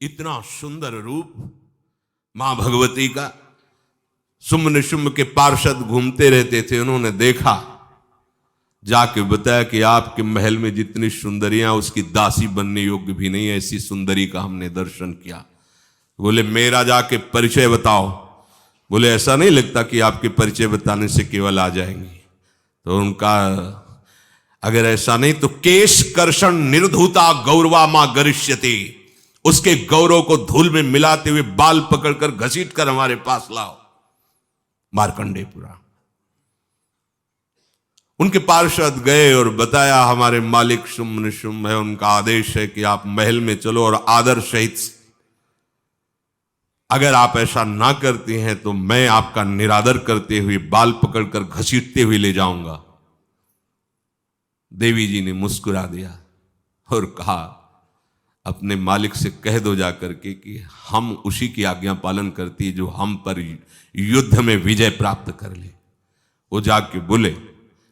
इतना सुंदर रूप मां भगवती का। शुंभ निशुंभ के पार्षद घूमते रहते थे, उन्होंने देखा, जाके बताया कि आपके महल में जितनी सुंदरियां उसकी दासी बनने योग्य भी नहीं है, ऐसी सुंदरी का हमने दर्शन किया। बोले मेरा जाके परिचय बताओ। बोले ऐसा नहीं लगता कि आपके परिचय बताने से केवल आ जाएंगी। तो उनका अगर ऐसा नहीं तो केश कर्षण निर्धूता गौरवा मां गरिष्यति, उसके गौरव को धूल में मिलाते हुए बाल पकड़कर घसीट कर हमारे पास लाओ। मार्कंडेय पुराण। उनके पार्षद गए और बताया हमारे मालिक शुंभ निशुंभ है, उनका आदेश है कि आप महल में चलो और आदर सहित, अगर आप ऐसा ना करती हैं तो मैं आपका निरादर करते हुए बाल पकड़कर घसीटते हुए ले जाऊंगा। देवी जी ने मुस्कुरा दिया और कहा अपने मालिक से कह दो जाकर के कि हम उसी की आज्ञा पालन करती है जो हम पर युद्ध में विजय प्राप्त कर ले। वो जाके बोले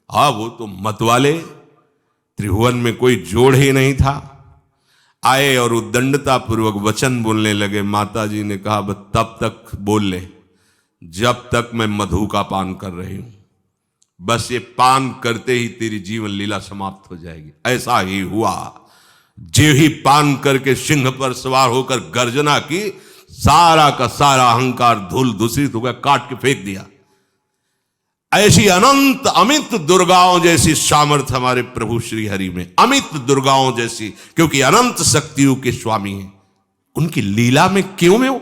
हाँ वो तो मतवाले, त्रिभुवन में कोई जोड़ ही नहीं था। आए और उद्दंडता पूर्वक वचन बोलने लगे। माता जी ने कहा बस तब तक बोल ले जब तक मैं मधु का पान कर रही हूं, बस ये पान करते ही तेरी जीवन लीला समाप्त हो जाएगी। ऐसा ही हुआ। जो ही पान करके सिंह पर सवार होकर गर्जना की, सारा का सारा अहंकार धूल दूषित हो गया, काट के फेंक दिया। ऐसी अनंत अमित दुर्गाओं जैसी सामर्थ्य हमारे प्रभु श्री हरि में, अमित दुर्गाओं जैसी, क्योंकि अनंत शक्तियों के स्वामी हैं। उनकी लीला में क्यों में हो?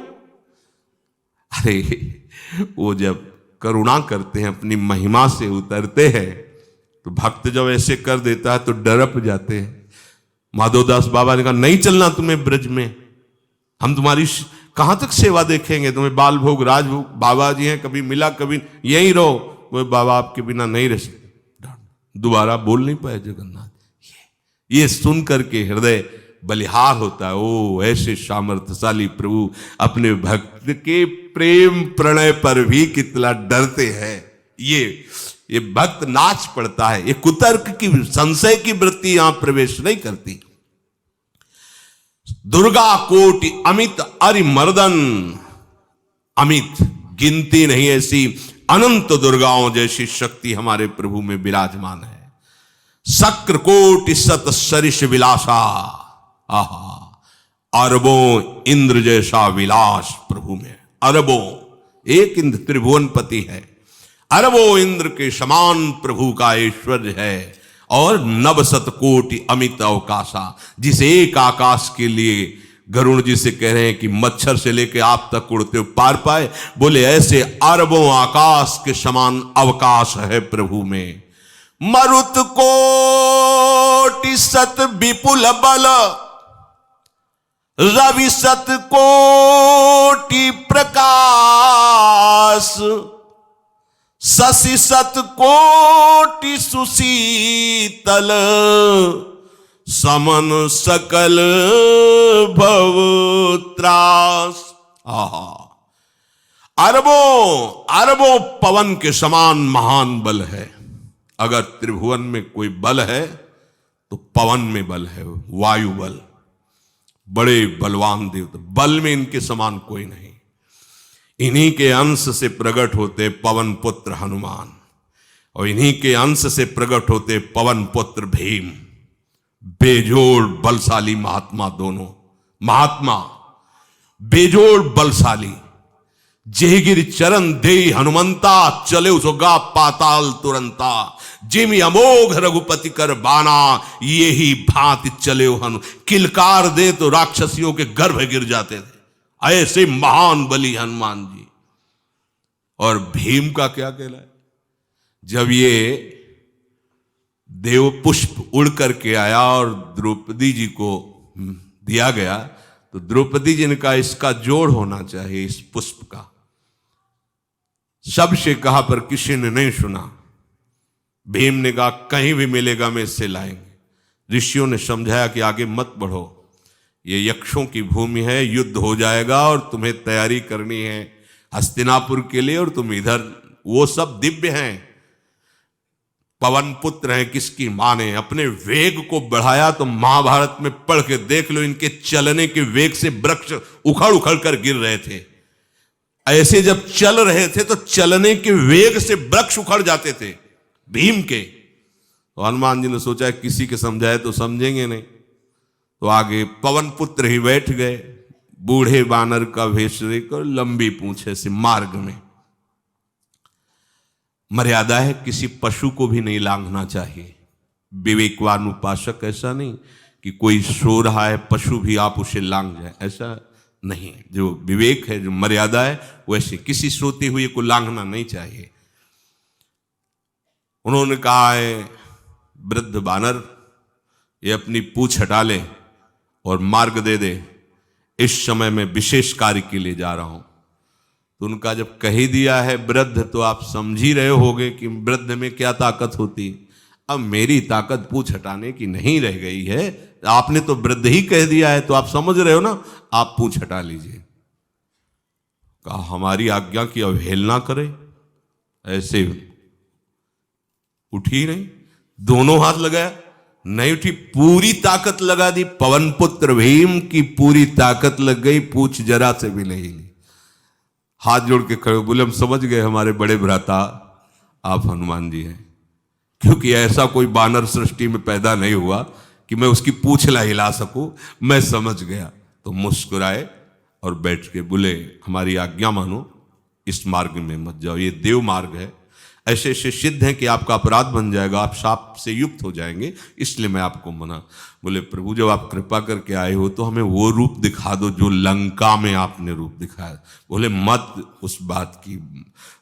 अरे वो जब करुणा करते हैं, अपनी महिमा से उतरते हैं, तो भक्त जब ऐसे कर देता है तो डरप जाते हैं। माधोदास बाबा ने कहा नहीं चलना तुम्हें ब्रज में, हम तुम्हारी कहां तक सेवा देखेंगे, तुम्हें बाल भोग राजभोग। बाबा जी हैं, कभी मिला कभी यहीं रहो। वो बाबा आपके बिना नहीं रह सकते। दोबारा बोल नहीं पाए जगन्नाथ। ये सुन करके हृदय बलिहार होता है। ओ ऐसे सामर्थ्यशाली प्रभु अपने भक्त के प्रेम प्रणय पर भी कितना डरते हैं। ये भक्त नाच पड़ता है। ये कुतर्क की, संशय की वृत्ति यहां प्रवेश नहीं करती। दुर्गा कोटि अमित अरिमर्दन, अमित गिनती नहीं ऐसी अनंत दुर्गाओं जैसी शक्ति हमारे प्रभु में विराजमान है। शक्र कोटि सत सरिष विलासा, आहा अरबों इंद्र जैसा विलास प्रभु में। अरबों, एक इंद्र त्रिभुवनपति है, अरबों इंद्र के समान प्रभु का ऐश्वर्य है। और नवशत कोटि अमित अवकाशा, जिस एक आकाश के लिए गरुण जी से कह रहे हैं कि मच्छर से लेके आप तक उड़ते हो पार पाए, बोले ऐसे अरबों आकाश के समान अवकाश है प्रभु में। मरुत कोटि सत विपुल बल, रवि सत कोटि प्रकाश, शशि सत कोटि सुशीतल, समन सकल भव त्रास। आहा, अरबों पवन के समान महान बल है। अगर त्रिभुवन में कोई बल है तो पवन में बल है, वायु बल। बड़े बलवान देवता, बल में इनके समान कोई नहीं। इन्हीं के अंश से प्रकट होते पवन पुत्र हनुमान, और इन्हीं के अंश से प्रकट होते पवन पुत्र भीम। बेजोड़ बलशाली महात्मा, दोनों महात्मा बेजोड़ बलशाली। जेगिर चरण दे हनुमंता, चले उसगा पाताल तुरंता। जिमि अमोघ रघुपति कर बाना, ये ही भांति चले हनु। किलकार दे तो राक्षसियों के गर्भ गिर जाते थे। ऐसे महान बली हनुमान जी। और भीम का क्या कहला है? जब ये देव पुष्प उड़ करके आया और द्रौपदी जी को दिया गया, तो द्रौपदी जी ने कहा इसका जोड़ होना चाहिए इस पुष्प का। सबसे कहा पर किसी ने नहीं सुना। भीम ने कहा कहीं भी मिलेगा मैं इससे लाएंगे। ऋषियों ने समझाया कि आगे मत बढ़ो, ये यक्षों की भूमि है, युद्ध हो जाएगा और तुम्हें तैयारी करनी है हस्तिनापुर के लिए, और तुम इधर, वो सब दिव्य हैं। पवन पुत्र हैं किसकी माने, अपने वेग को बढ़ाया तो महाभारत में पढ़ के देख लो, इनके चलने के वेग से वृक्ष उखड़ उखड़ कर गिर रहे थे। ऐसे जब चल रहे थे तो चलने के वेग से वृक्ष उखड़ जाते थे भीम के। तो हनुमान जी ने सोचा किसी के समझाए तो समझेंगे नहीं, तो आगे पवन पुत्र ही बैठ गए, बूढ़े बानर का वेश लेकर, लंबी पूंछे से। मार्ग में मर्यादा है, किसी पशु को भी नहीं लांघना चाहिए। विवेकवान उपासक ऐसा नहीं कि कोई सो रहा है पशु भी आप उसे लांघ जाए, ऐसा नहीं। जो विवेक है, जो मर्यादा है, वैसे किसी सोते हुए को लांघना नहीं चाहिए। उन्होंने कहा है वृद्ध बानर ये अपनी पूंछ हटा ले और मार्ग दे दे, इस समय मैं विशेष कार्य के लिए जा रहा हूं। तो उनका जब कह ही दिया है वृद्ध, तो आप समझ ही रहे होगे कि वृद्ध में क्या ताकत होती। अब मेरी ताकत पूंछ हटाने की नहीं रह गई है, आपने तो वृद्ध ही कह दिया है, तो आप समझ रहे हो ना, आप पूंछ हटा लीजिए। कहा हमारी आज्ञा की अवहेलना करे, ऐसे उठी नहीं, दोनों हाथ लगाया, नहीं उठी, पूरी ताकत लगा दी। पवन पुत्र भीम की पूरी ताकत लग गई, पूंछ जरा से भी नहीं ली। हाथ जोड़ के खड़े बोले हम समझ गए हमारे बड़े भ्राता आप हनुमान जी हैं, क्योंकि ऐसा कोई बानर सृष्टि में पैदा नहीं हुआ कि मैं उसकी पूंछ ला हिला सकूं, मैं समझ गया। तो मुस्कुराए और बैठ के बोले हमारी आज्ञा मानो, इस मार्ग में मत जाओ, ये देव मार्ग है, ऐसे ऐसे सिद्ध हैं कि आपका अपराध बन जाएगा, आप शाप से युक्त हो जाएंगे, इसलिए मैं आपको मना। बोले प्रभु जब आप कृपा करके आए हो तो हमें वो रूप दिखा दो जो लंका में आपने रूप दिखाया। बोले मत उस बात की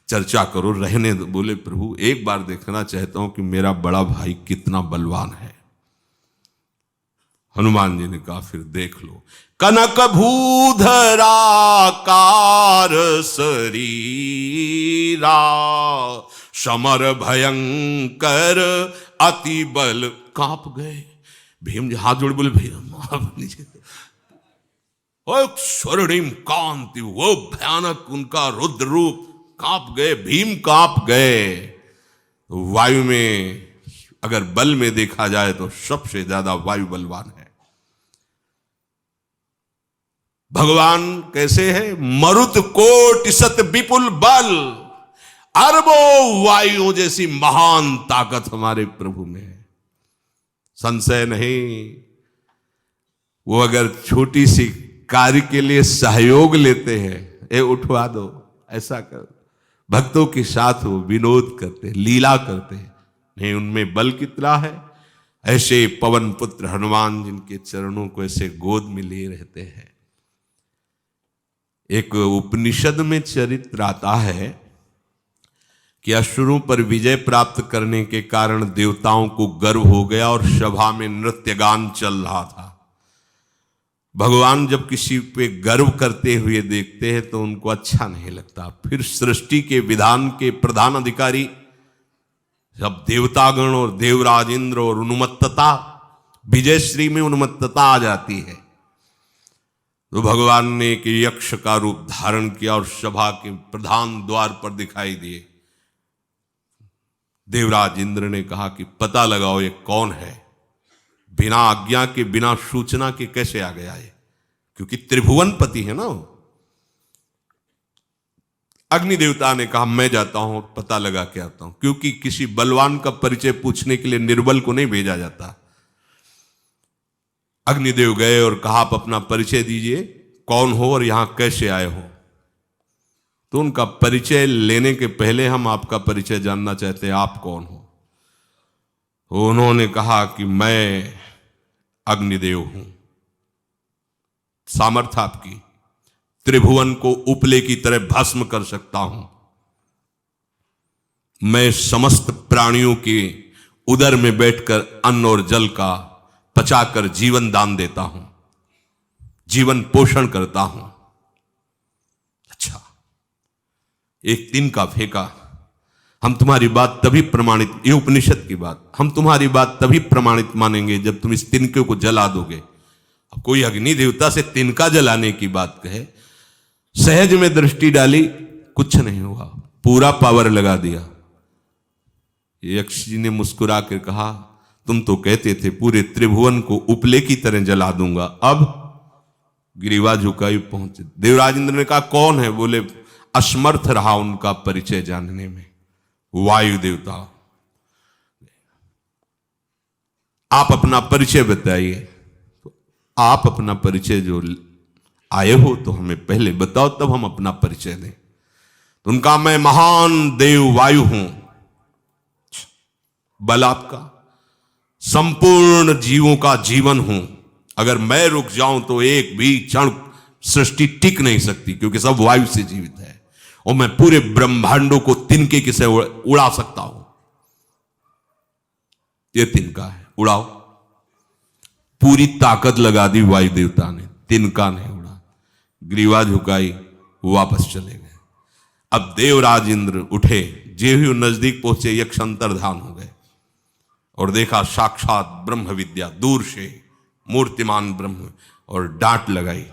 चर्चा करो, रहने दो। बोले प्रभु एक बार देखना चाहता हूं कि मेरा बड़ा भाई कितना बलवान है। हनुमान जी ने कहा फिर देख लो। कनक भूधराकार शरीरा, समर भयंकर अति बल, कांप गए। भीम जी हाथ जोड़ बोले भैया नीचे, स्वर्णिम कांति, वो भयानक उनका रुद्र रूप, कांप गए, भीम कांप गए। वायु में अगर बल में देखा जाए तो सबसे ज्यादा वायु बलवान है। भगवान कैसे है, मरुत कोटि सत विपुल बल, अरबों वायुओं जैसी महान ताकत हमारे प्रभु में है, संशय नहीं। वो अगर छोटी सी कार्य के लिए सहयोग लेते हैं, ए उठवा दो, ऐसा कर, भक्तों के साथ वो विनोद करते, लीला करते हैं, नहीं उनमें बल कितना है। ऐसे पवन पुत्र हनुमान जिनके चरणों को ऐसे गोद में लिए रहते हैं। एक उपनिषद में चरित्र आता है कि असुरों पर विजय प्राप्त करने के कारण देवताओं को गर्व हो गया और सभा में नृत्य गान चल रहा था। भगवान जब किसी पे गर्व करते हुए देखते हैं तो उनको अच्छा नहीं लगता। फिर सृष्टि के विधान के प्रधान अधिकारी जब देवतागण और देवराज इंद्र और उन्मत्तता, विजयश्री में उन्मत्तता आ जाती है, तो भगवान ने एक यक्ष का रूप धारण किया और सभा के प्रधान द्वार पर दिखाई दिए। देवराज इंद्र ने कहा कि पता लगाओ ये कौन है, बिना आज्ञा के बिना सूचना के कैसे आ गया है, क्योंकि त्रिभुवन पति है ना। अग्नि देवता ने कहा मैं जाता हूं पता लगा के आता हूं, क्योंकि किसी बलवान का परिचय पूछने के लिए निर्बल को नहीं भेजा जाता। अग्निदेव गए और कहा आप अपना परिचय दीजिए, कौन हो और यहां कैसे आए हो। तो उनका परिचय लेने के पहले हम आपका परिचय जानना चाहते हैं, आप कौन हो। तो उन्होंने कहा कि मैं अग्निदेव हूं, सामर्थ्य आपकी, त्रिभुवन को उपले की तरह भस्म कर सकता हूं। मैं समस्त प्राणियों के उदर में बैठकर अन्न और जल का पचाकर जीवन दान देता हूं, जीवन पोषण करता हूं। अच्छा, एक दिन का फेंका, हम तुम्हारी बात तभी प्रमाणित, ये उपनिषद की बात, हम तुम्हारी बात तभी प्रमाणित मानेंगे जब तुम इस तिनके को जला दोगे। अब कोई अग्नि देवता से तिनका जलाने की बात कहे, सहज में दृष्टि डाली, कुछ नहीं हुआ, पूरा पावर लगा दिया। यक्ष जी ने मुस्कुरा कर कहा, तुम तो कहते थे पूरे त्रिभुवन को उपले की तरह जला दूंगा, अब ग्रीवा झुकाई पहुंचे। देवराज इंद्र ने कहा कौन है? बोले असमर्थ रहा उनका परिचय जानने में, वायु देवता। आप अपना परिचय बताइए। तो आप अपना परिचय जो आए हो तो हमें पहले बताओ, तब हम अपना परिचय दें। तो उनका, मैं महान देव वायु हूं। बल आपका, संपूर्ण जीवों का जीवन हूं। अगर मैं रुक जाऊं तो एक भी क्षण सृष्टि टिक नहीं सकती, क्योंकि सब वायु से जीवित है। और मैं पूरे ब्रह्मांडों को तिनके से उड़ा सकता हूं। ये तिनका है, उड़ाओ। पूरी ताकत लगा दी वायु देवता ने, तिनका नहीं उड़ा। ग्रीवा झुकाई, वापस चले गए। अब देवराज इंद्र उठे, जे ही नजदीक पहुंचे यक्ष अंतर्धान हो गए और देखा साक्षात ब्रह्म विद्या, दूर से मूर्तिमान ब्रह्म, और डांट लगाई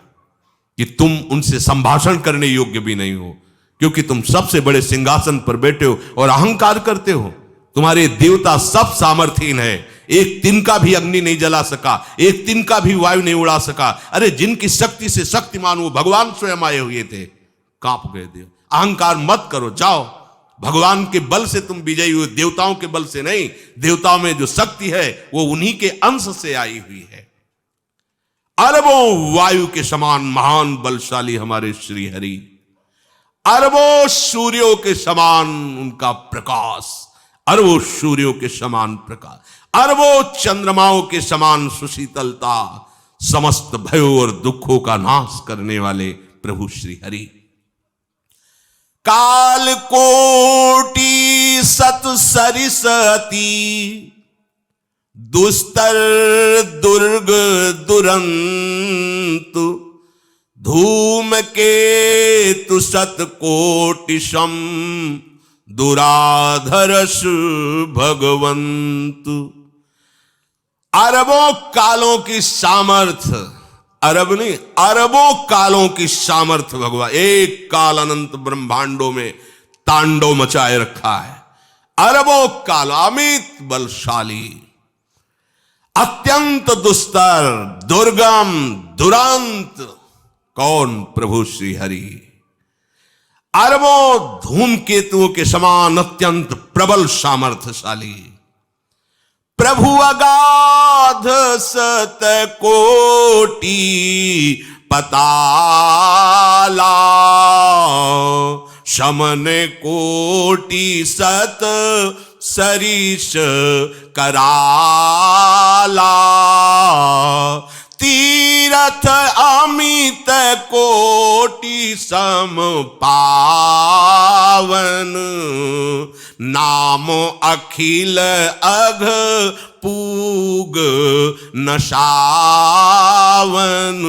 कि तुम उनसे संभाषण करने योग्य भी नहीं हो, क्योंकि तुम सबसे बड़े सिंहासन पर बैठे हो और अहंकार करते हो। तुम्हारे देवता सब सामर्थ्यहीन है, एक तिनका भी अग्नि नहीं जला सका, एक तिनका भी वायु नहीं उड़ा सका। अरे जिनकी शक्ति से शक्तिमान वो भगवान स्वयं आए हुए थे, कांप गए देव। अहंकार मत करो, जाओ। भगवान के बल से तुम विजयी हुए, देवताओं के बल से नहीं। देवताओं में जो शक्ति है वो उन्हीं के अंश से आई हुई है। अरबों वायु के समान महान बलशाली हमारे श्री हरि, अरबों सूर्यों के समान उनका प्रकाश, अरबों सूर्यों के समान प्रकाश, अरबों चंद्रमाओं के समान सुशीतलता, समस्त भयों और दुखों का नाश करने वाले प्रभु श्री हरि। काल कोटि सत सरिसती, दुस्तर दुर्ग दुरंत, धूम के तु सत कोटिशम, दुराधरस भगवंत। अरबों कालों की सामर्थ्य, अरब नहीं अरबों कालों की सामर्थ्य भगवान एक काल अनंत ब्रह्मांडों में तांडव मचाए रखा है। अरबों काल, अमित बलशाली, अत्यंत दुस्तर, दुर्गम, दुरांत। कौन? प्रभु श्री हरि। अरबों धूमकेतुओं के समान अत्यंत प्रबल सामर्थ्यशाली, प्रभु अगाध सत कोटि पताला, शमन कोटि सत सरिष कराला, तीरथ अमित कोटि सम पावन, नाम अखिल अघ पूग न सावन।